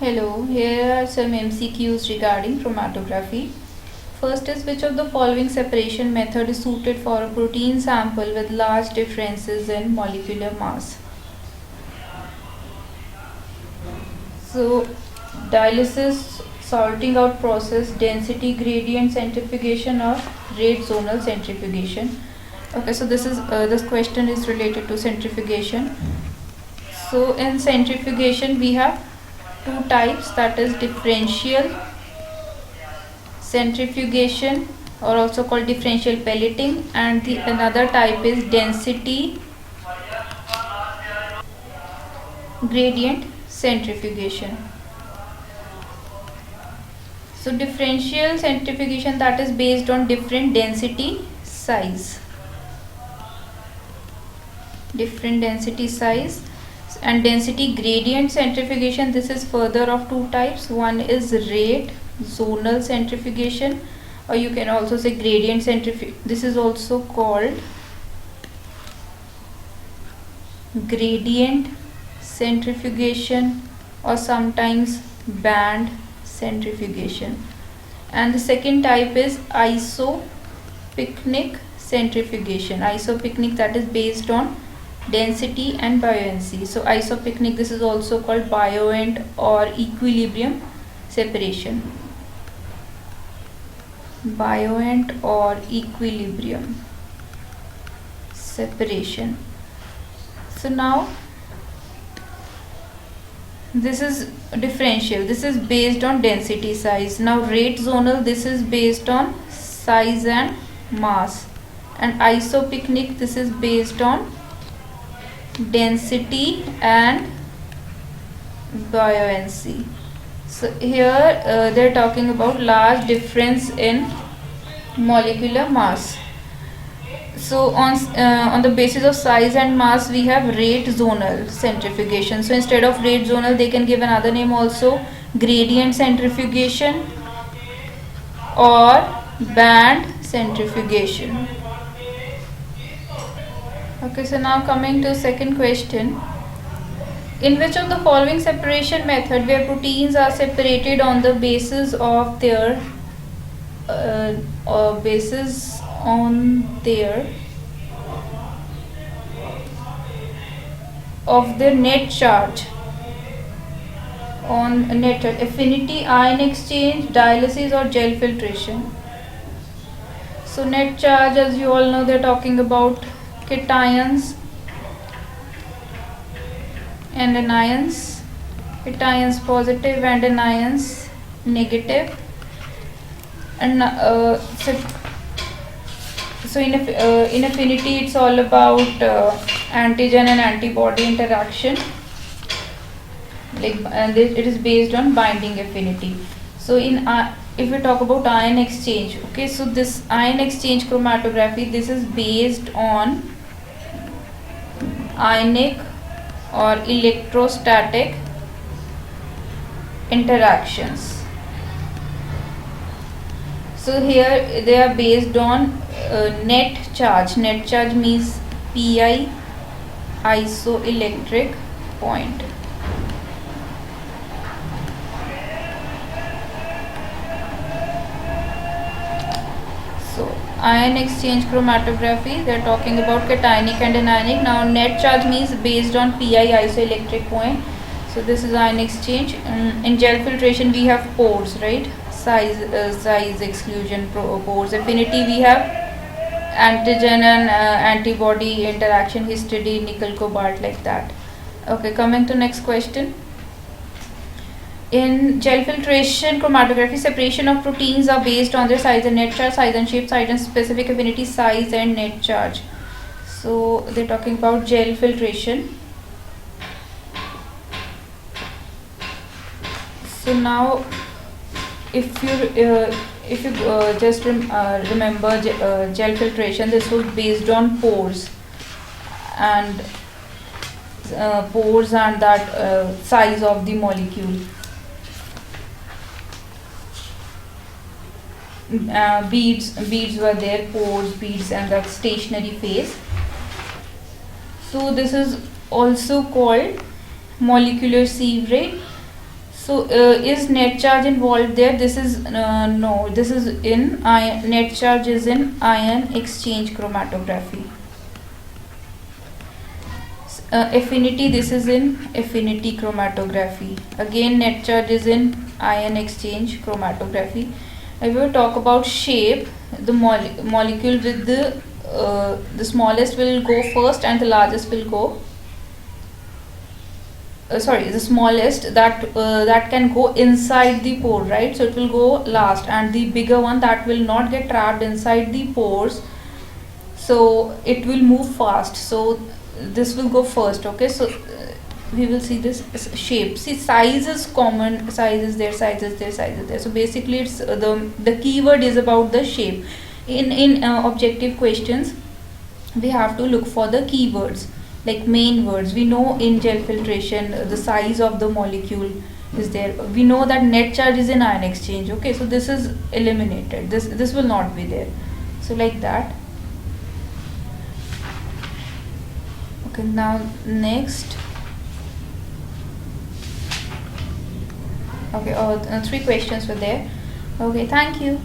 Hello, here are some MCQs regarding chromatography. First is, which of the following separation method is suited for a protein sample with large differences in molecular mass? So, dialysis, sorting out process, density gradient centrifugation, or rate zonal centrifugation. Okay, so this question is related to centrifugation. So in centrifugation we have two types, that is differential centrifugation or also called differential pelleting, and the another type is density gradient centrifugation. So differential centrifugation, that is based on different density size, and density gradient centrifugation, this is further of two types. One is rate zonal centrifugation, or you can also say gradient centrifugation. This is also called gradient centrifugation or sometimes band centrifugation. And the second type is isopycnic centrifugation. Isopycnic, that is based on density and buoyancy. So isopycnic, this is also called buoyant or equilibrium separation. Buoyant or equilibrium separation. So now this is differential, this is based on density size. Now rate zonal, this is based on size and mass, and isopycnic, this is based on density and buoyancy. So here they're talking about large difference in molecular mass. So on the basis of size and mass we have rate zonal centrifugation. So instead of rate zonal they can give another name also, gradient centrifugation or band centrifugation. Okay, so now coming to second question. In which of the following separation method, where proteins are separated on the basis of their net charge, on net affinity, ion exchange, dialysis, or gel filtration? So net charge, as you all know, they're talking about cations and anions, cations positive and anions negative. And so in affinity it's all about antigen and antibody interaction, and it is based on binding affinity. So if we talk about ion exchange, okay, so this ion exchange chromatography, this is based on ionic or electrostatic interactions. So here they are based on net charge. Net charge means pi, isoelectric point. So ion exchange chromatography, they are talking about cationic and anionic. Now net charge means based on pi, isoelectric point. So this is ion exchange. In gel filtration we have pores, right? Size exclusion pores. Affinity we have antigen and antibody interaction, histidine, nickel, cobalt, like that. Okay, coming to next question. In gel filtration chromatography, separation of proteins are based on their size and net charge, size and shape, size and specific affinity, size and net charge. So they're talking about gel filtration. So now if you just remember gel filtration, this was based on pores and that size of the molecule. Beads were there, pores, beads, and that stationary phase. So this is also called molecular sieve rate. So is net charge involved there? This is no, this is in ion. Net charge is in ion exchange chromatography. Affinity, this is in affinity chromatography. Again, net charge is in ion exchange chromatography. If we talk about shape, the molecule with the smallest will go first and the largest will go the smallest that can go inside the pore, right? So it will go last, and the bigger one that will not get trapped inside the pores, so it will move fast. So this will go first. Okay, so we will see this shape. See, size is common, size is there, size is there, size is there. So basically it's the keyword is about the shape. In objective questions we have to look for the keywords, like main words. We know in gel filtration the size of the molecule is there. We know that net charge is in ion exchange. Okay, so this is eliminated, this will not be there. So like that. Okay, now next. Okay, 3 questions were there. Okay, thank you.